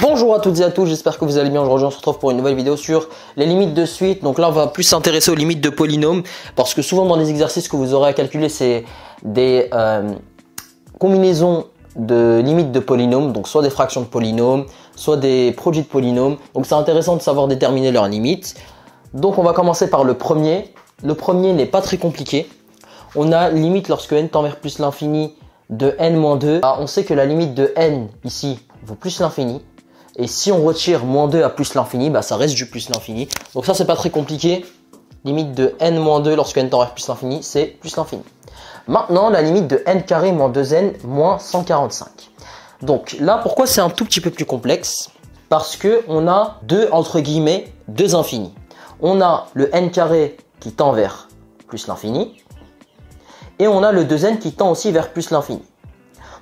Bonjour à toutes et à tous, j'espère que vous allez bien. Aujourd'hui on se retrouve pour une nouvelle vidéo sur les limites de suite. Donc là on va plus s'intéresser aux limites de polynômes parce que souvent dans les exercices que vous aurez à calculer c'est des combinaisons de limites de polynômes, donc soit des fractions de polynômes, soit des produits de polynômes. Donc c'est intéressant de savoir déterminer leurs limites. Donc on va commencer par le premier. Le premier n'est pas très compliqué. On a limite lorsque n tend vers plus l'infini de n-2. On sait que la limite de n ici vaut plus l'infini. Et si on retire moins 2 à plus l'infini, ça reste du plus l'infini. Donc ça, c'est pas très compliqué. Limite de n-2 lorsque n tend vers plus l'infini, c'est plus l'infini. Maintenant, la limite de n carré moins 2n moins 145. Donc là, pourquoi c'est un tout petit peu plus complexe? Parce que on a deux infinis. On a le n carré qui tend vers plus l'infini. Et on a le 2n qui tend aussi vers plus l'infini.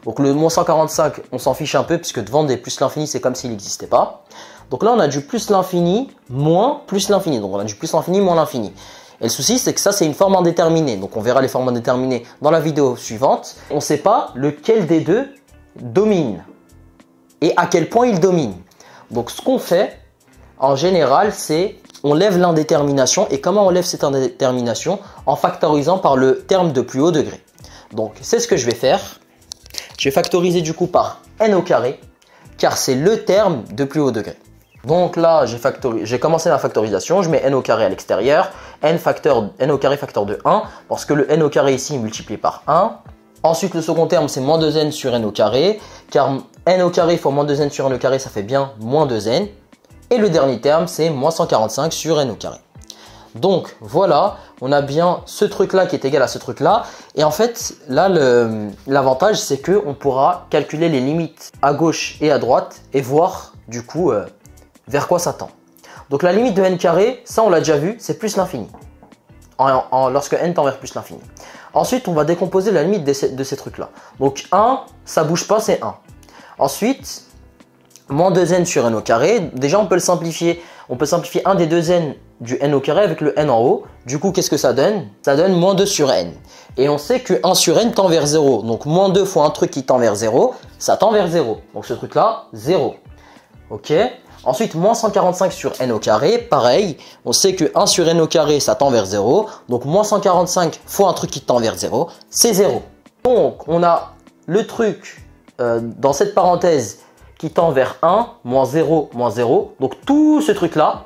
Donc le moins 145, on s'en fiche un peu puisque devant des plus l'infini, c'est comme s'il n'existait pas. Donc là, on a du plus l'infini moins plus l'infini. Donc on a du plus l'infini moins l'infini. Et le souci, c'est que ça, c'est une forme indéterminée. Donc on verra les formes indéterminées dans la vidéo suivante. On ne sait pas lequel des deux domine et à quel point il domine. Donc ce qu'on fait, en général, c'est on lève l'indétermination. Et comment on lève cette indétermination? En factorisant par le terme de plus haut degré. Donc c'est ce que je vais faire. Je vais factoriser du coup par n au carré, car c'est le terme de plus haut degré. Donc là, j'ai commencé ma factorisation, je mets n au carré à l'extérieur, n au carré facteur de 1, parce que le n au carré ici est multiplié par 1. Ensuite, le second terme, c'est moins 2n sur n au carré, car n au carré fois moins 2n sur n au carré, ça fait bien moins 2n. Et le dernier terme, c'est moins 145 sur n au carré. Donc voilà, on a bien ce truc-là qui est égal à ce truc-là. Et en fait, là, l'avantage, c'est qu'on pourra calculer les limites à gauche et à droite et voir du coup vers quoi ça tend. Donc la limite de n carré, ça on l'a déjà vu, c'est plus l'infini. Lorsque n tend vers plus l'infini. Ensuite, on va décomposer la limite de ces trucs-là. Donc 1, ça bouge pas, c'est 1. Ensuite, moins 2n sur n au carré. Déjà, on peut le simplifier. On peut simplifier un des deux n du n au carré avec le n en haut. Du coup, qu'est-ce que ça donne? Ça donne moins 2 sur n. Et on sait que 1 sur n tend vers 0. Donc, moins 2 fois un truc qui tend vers 0, ça tend vers 0. Donc, ce truc-là, 0. Ok. Ensuite, moins 145 sur n au carré. Pareil, on sait que 1 sur n au carré, ça tend vers 0. Donc, moins 145 fois un truc qui tend vers 0, c'est 0. Donc, on a le truc dans cette parenthèse qui tend vers 1, moins 0, moins 0. Donc tout ce truc-là,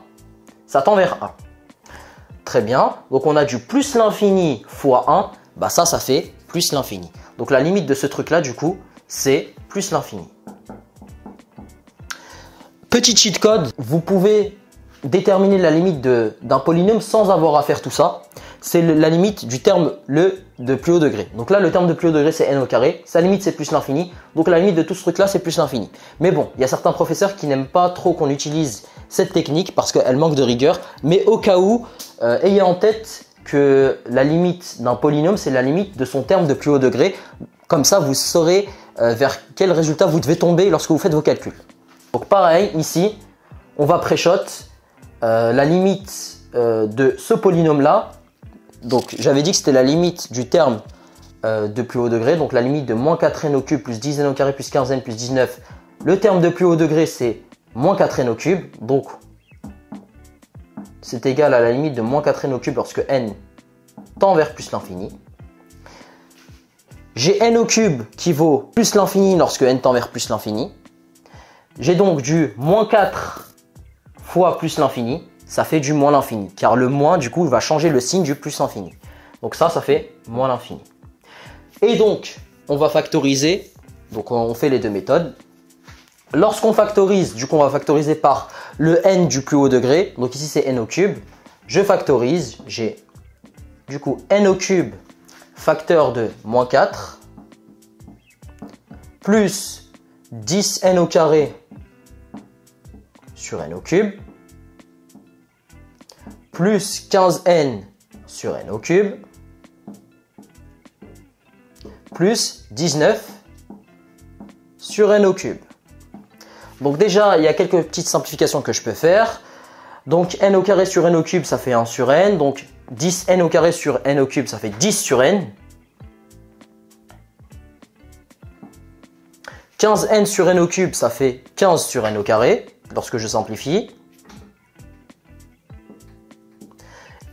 ça tend vers 1. Très bien. Donc on a du plus l'infini fois 1. Ça fait plus l'infini. Donc la limite de ce truc-là, du coup, c'est plus l'infini. Petit cheat code, vous pouvez déterminer la limite d'un polynôme sans avoir à faire tout ça. C'est la limite du terme de plus haut degré. Donc là, le terme de plus haut degré, c'est n au carré. Sa limite, c'est plus l'infini. Donc la limite de tout ce truc-là, c'est plus l'infini. Mais bon, il y a certains professeurs qui n'aiment pas trop qu'on utilise cette technique parce qu'elle manque de rigueur. Mais au cas où, ayez en tête que la limite d'un polynôme, c'est la limite de son terme de plus haut degré. Comme ça, vous saurez vers quel résultat vous devez tomber lorsque vous faites vos calculs. Donc pareil, ici, on va pré-shot la limite de ce polynôme-là. Donc j'avais dit que c'était la limite du terme de plus haut degré, donc la limite de moins 4n au cube plus 10n au carré plus 15n plus 19. Le terme de plus haut degré, c'est moins 4n au cube, donc c'est égal à la limite de moins 4n au cube lorsque n tend vers plus l'infini. J'ai n au cube qui vaut plus l'infini lorsque n tend vers plus l'infini. J'ai donc du moins 4 fois plus l'infini. Ça fait du moins l'infini, car le moins, du coup, va changer le signe du plus infini. Donc ça fait moins l'infini. Et donc, on va factoriser. Donc, on fait les deux méthodes. Lorsqu'on factorise, du coup, on va factoriser par le n du plus haut degré. Donc ici, c'est n au cube. Je factorise. J'ai, du coup, n au cube facteur de moins 4 plus 10n au carré sur n au cube plus 15n sur n au cube, plus 19 sur n au cube. Donc déjà, il y a quelques petites simplifications que je peux faire. Donc n au carré sur n au cube, ça fait 1 sur n. Donc 10n au carré sur n au cube, ça fait 10 sur n. 15n sur n au cube, ça fait 15 sur n au carré, lorsque je simplifie.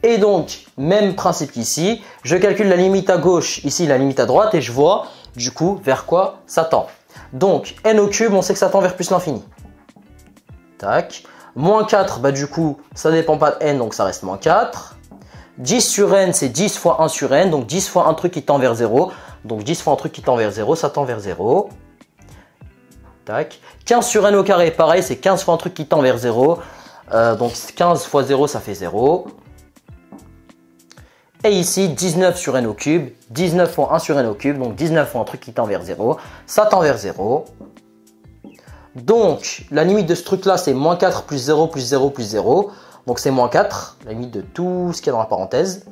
Et donc, même principe qu'ici, je calcule la limite à gauche, ici la limite à droite, et je vois du coup vers quoi ça tend. Donc, n au cube, on sait que ça tend vers plus l'infini. Tac. Moins 4, bah du coup, ça ne dépend pas de n, donc ça reste moins 4. 10 sur n, c'est 10 fois 1 sur n, donc 10 fois un truc qui tend vers 0. Donc 10 fois un truc qui tend vers 0, ça tend vers 0. Tac. 15 sur n au carré, pareil, c'est 15 fois un truc qui tend vers 0. Donc 15 fois 0, ça fait 0. Et ici, 19 sur n au cube, 19 fois 1 sur n au cube, donc 19 fois un truc qui tend vers 0, ça tend vers 0. Donc, la limite de ce truc-là, c'est moins 4 plus 0 plus 0 plus 0. Donc, c'est moins 4, la limite de tout ce qu'il y a dans la parenthèse.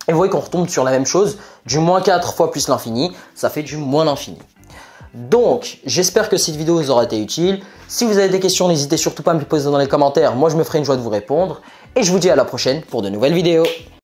Et vous voyez qu'on retombe sur la même chose, du moins 4 fois plus l'infini, ça fait du moins l'infini. Donc, j'espère que cette vidéo vous aura été utile. Si vous avez des questions, n'hésitez surtout pas à me les poser dans les commentaires. Moi, je me ferai une joie de vous répondre. Et je vous dis à la prochaine pour de nouvelles vidéos.